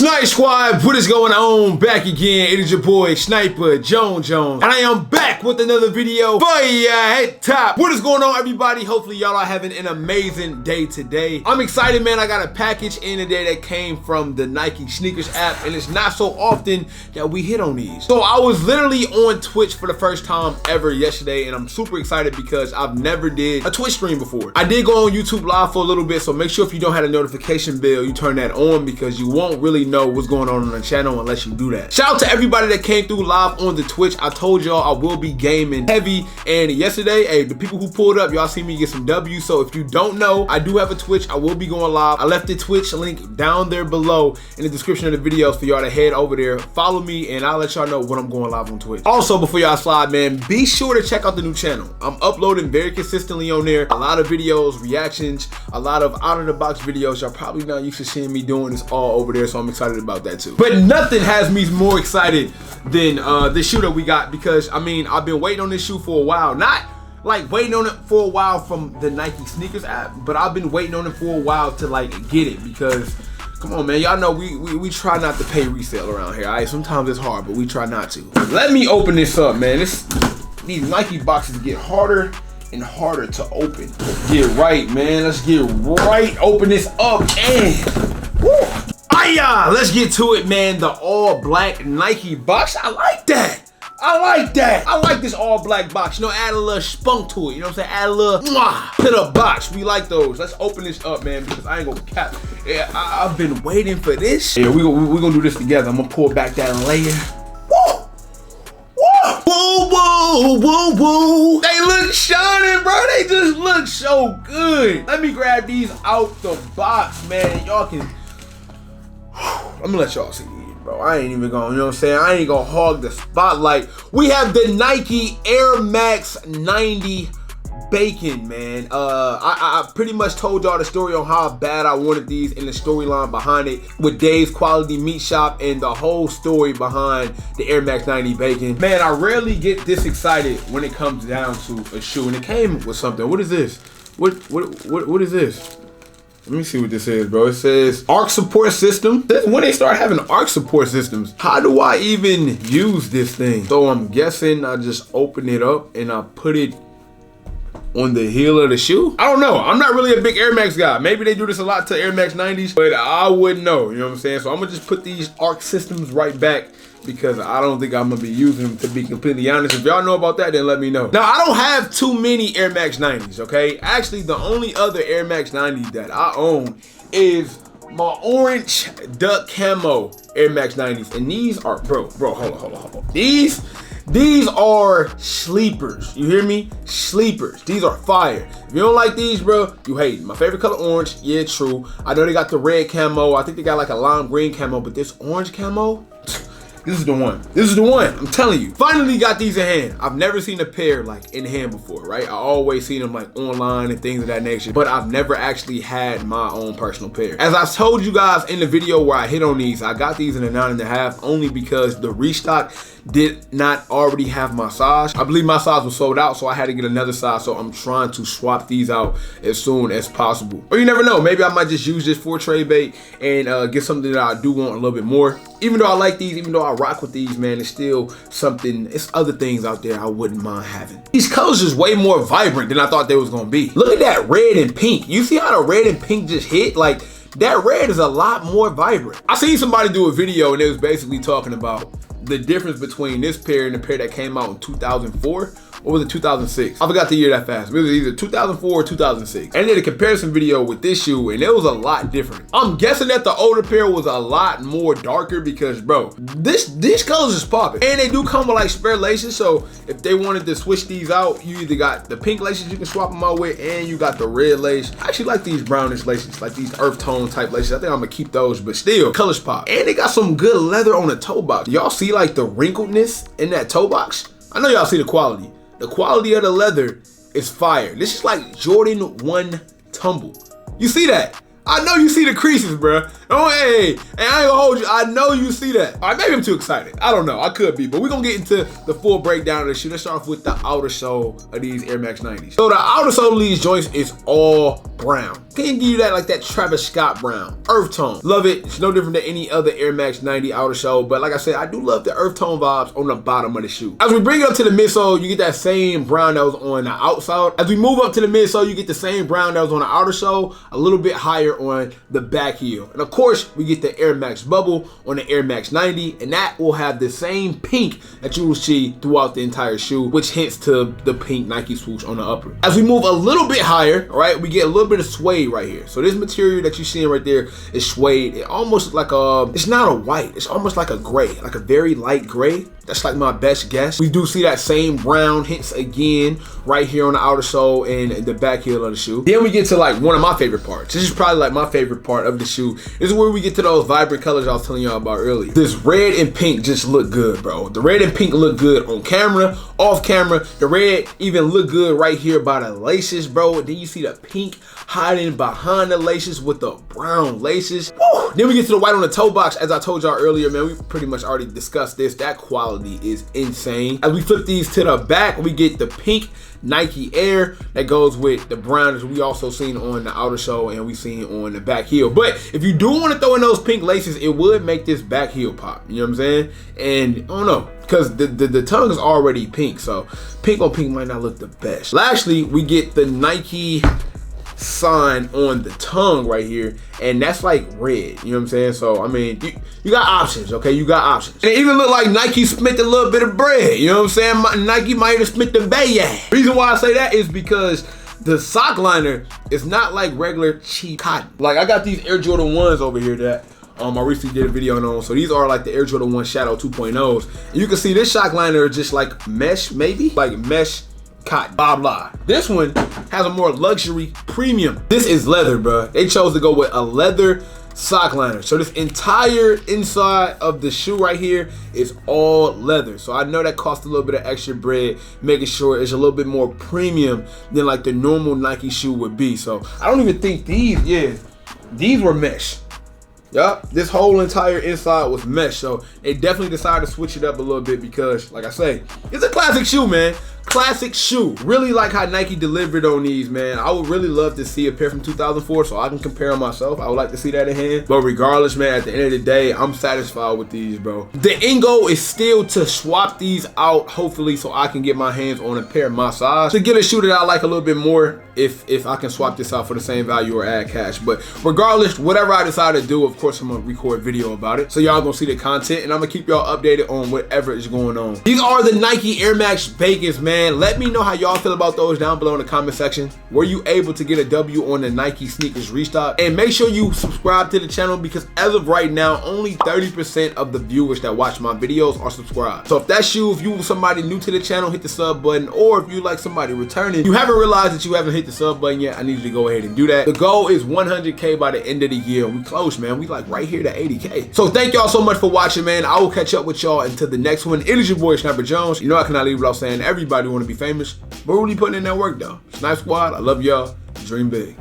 Snipe Squad, what is going on? Back again, it is your boy Sniper Jones, and I am back with another video for ya at top. What is going on, everybody? Hopefully y'all are having an amazing day today. I'm excited, man. I got a package in today that came from the Nike sneakers app, and it's not so often that we hit on these. So I was literally on Twitch for the first time ever yesterday, and I'm super excited because I've never did a Twitch stream before. I did go on YouTube Live for a little bit, so make sure if you don't have a notification bell, you turn that on because you won't really know what's going on the channel unless you do that. Shout out to everybody that came through live on the Twitch. I told y'all I will be gaming heavy, and yesterday, hey, the people who pulled up, y'all see me get some W's. So if you don't know, I do have a Twitch. I will be going live. I left the Twitch link down there below in the description of the videos for y'all to head over there, follow me, and I'll let y'all know when I'm going live on Twitch. Also, before y'all slide, man, be sure to check out the new channel. I'm uploading very consistently on there. A lot of videos, reactions, a lot of out of the box videos. Y'all probably not used to seeing me doing this all over there, so I'm excited about that too. But nothing has me more excited than this shoe that we got, because I mean, I've been waiting on this shoe for a while. Not like waiting on it for a while from the Nike sneakers app, but I've been waiting on it for a while to like get it, because come on, man, y'all know we try not to pay resale around here. All right, sometimes it's hard, but we try not to. Let me open this up, man. These Nike boxes get harder and harder to open. Let's get right, man. Let's get right. Open this up and woo. Let's get to it, man. The all black Nike box. I like that. I like that. I like this all black box. You know, add a little spunk to it. You know what I'm saying? Add a little to the box. We like those. Let's open this up, man, because I ain't gonna cap. Yeah, I've been waiting for this. Yeah, we gonna do this together. I'm gonna pull back that layer. Whoa! Whoa! Whoa! Whoa! Whoa! They look shining, bro. They just look so good. Let me grab these out the box, man. Y'all can. I'm gonna let y'all see these, bro. I ain't even gonna, you know what I'm saying? I ain't gonna hog the spotlight. We have the Nike Air Max 90 Bacon, man. I pretty much told y'all the story on how bad I wanted these and the storyline behind it with Dave's Quality Meat Shop and the whole story behind the Air Max 90 Bacon. Man, I rarely get this excited when it comes down to a shoe, and it came with something. What is this? What is this? Let me see what this is, bro. It says ARC support system. When they start having ARC support systems, how do I even use this thing? So I'm guessing I just open it up and I put it on the heel of the shoe. I don't know. I'm not really a big Air Max guy. Maybe they do this a lot to Air Max 90s, but I wouldn't know. You know what I'm saying? So I'm gonna just put these ARC systems right back, because I don't think I'm gonna be using them, to be completely honest. If y'all know about that, then let me know. Now, I don't have too many Air Max 90s, okay? Actually, the only other Air Max 90 that I own is my orange duck camo Air Max 90s. And these are, bro, hold on. These are sleepers. You hear me? Sleepers. These are fire. If you don't like these, bro, you hate it. My favorite color, orange. Yeah, true. I know they got the red camo. I think they got like a lime green camo, but this orange camo, this is the one. This is the one. I'm telling you. Finally got these in hand. I've never seen a pair like in hand before, right? I always seen them like online and things of that nature, but I've never actually had my own personal pair. As I told you guys in the video where I hit on these, I got these in a 9.5 only because the restock did not already have my size. I believe my size was sold out, so I had to get another size. So I'm trying to swap these out as soon as possible. Or you never know, maybe I might just use this for trade bait and get something that I do want a little bit more. Even though I like these, even though I rock with these, man, it's still something, it's other things out there I wouldn't mind having. These colors is way more vibrant than I thought they was gonna be. Look at that red and pink. You see how the red and pink just hit? Like, that red is a lot more vibrant. I seen somebody do a video and it was basically talking about the difference between this pair and the pair that came out in 2004, or was it 2006? I forgot the year that fast. It was either 2004 or 2006. And they did a comparison video with this shoe, and it was a lot different. I'm guessing that the older pair was a lot more darker because, bro, these colors is popping. And they do come with like spare laces, so if they wanted to switch these out, you either got the pink laces you can swap them out with, and you got the red lace. I actually like these brownish laces, like these earth tone type laces. I think I'm gonna keep those, but still, colors pop. And they got some good leather on the toe box. Y'all see like the wrinkledness in that toe box? I know y'all see the quality. The quality of the leather is fire. This is like Jordan 1 tumble. You see that? I know you see the creases, bro. Oh, hey, I ain't gonna hold you. I know you see that. All right, maybe I'm too excited. I don't know. I could be, but we're gonna get into the full breakdown of the shoe. Let's start off with the outer sole of these Air Max 90s. So the outer sole of these joints is all brown. Can't give you that like that Travis Scott brown. Earth tone. Love it. It's no different than any other Air Max 90 outer sole, but like I said, I do love the earth tone vibes on the bottom of the shoe. As we bring it up to the midsole, you get that same brown that was on the outside. As we move up to the midsole, you get the same brown that was on the outer sole, a little bit higher on the back heel. And of course, we get the Air Max bubble on the Air Max 90, and that will have the same pink that you will see throughout the entire shoe, which hints to the pink Nike swoosh on the upper. As we move a little bit higher, right, we get a little bit of suede right here. So this material that you're seeing right there is suede. It almost like it's not a white, it's almost like a gray, like a very light gray. That's like my best guess. We do see that same brown hints again right here on the outer sole and the back heel of the shoe. Then we get to like one of my favorite parts. This is probably like my favorite part of the shoe. This is where we get to those vibrant colors I was telling y'all about earlier. This red and pink just look good, bro. The red and pink look good on camera, off camera. The red even look good right here by the laces, bro. And then you see the pink hiding behind the laces with the brown laces. Woo! Then we get to the white on the toe box. As I told y'all earlier, man, we pretty much already discussed this. That quality is insane. As we flip these to the back, we get the pink Nike Air that goes with the brown as we also seen on the outer sole and we seen on the back heel. But if you do want to throw in those pink laces, it would make this back heel pop. You know what I'm saying? And I don't know, because the tongue is already pink, so pink on pink might not look the best. Lastly, we get the Nike sign on the tongue right here, and that's like red, you know what I'm saying? So I mean, you got options, okay? You got options. And it even look like Nike spent a little bit of bread, you know what I'm saying? Nike might have spent the bay. Reason why I say that is because the sock liner is not like regular cheap cotton. Like I got these Air Jordan 1s over here that I recently did a video on. So these are like the Air Jordan 1 Shadow 2.0s. And you can see this shock liner is just like mesh, maybe like mesh cotton, blah blah. This one has a more luxury premium. This is leather, bro. They chose to go with a leather sock liner. So this entire inside of the shoe right here is all leather. So I know that costs a little bit of extra bread, making sure it's a little bit more premium than like the normal Nike shoe would be. So I don't even think these were mesh. Yup, this whole entire inside was mesh. So they definitely decided to switch it up a little bit because, like I say, it's a classic shoe, man. Classic shoe. Really like how Nike delivered on these, man. I would really love to see a pair from 2004 so I can compare them myself. I would like to see that in hand. But regardless, man, at the end of the day, I'm satisfied with these, bro. The end goal is still to swap these out, hopefully, so I can get my hands on a pair my size to get a shoe that I like a little bit more if I can swap this out for the same value or add cash. But regardless, whatever I decide to do, of course, I'm gonna record video about it. So y'all gonna see the content and I'm gonna keep y'all updated on whatever is going on. These are the Nike Air Max Bacons, man. Let me know how y'all feel about those down below in the comment section. Were you able to get a W on the Nike sneakers restock? And make sure you subscribe to the channel because as of right now, only 30% of the viewers that watch my videos are subscribed. So if that's you, if you somebody new to the channel, hit the sub button. Or if you like somebody returning, you haven't realized that you haven't hit the sub button yet, I need you to go ahead and do that. The goal is 100K by the end of the year. We close, man. We like right here to 80K. So thank y'all so much for watching, man. I will catch up with y'all until the next one. It is your boy, Sniper Jones. You know I cannot leave without saying everybody want to be famous, but really putting in that work though. Snipe Squad, I love y'all. Dream big.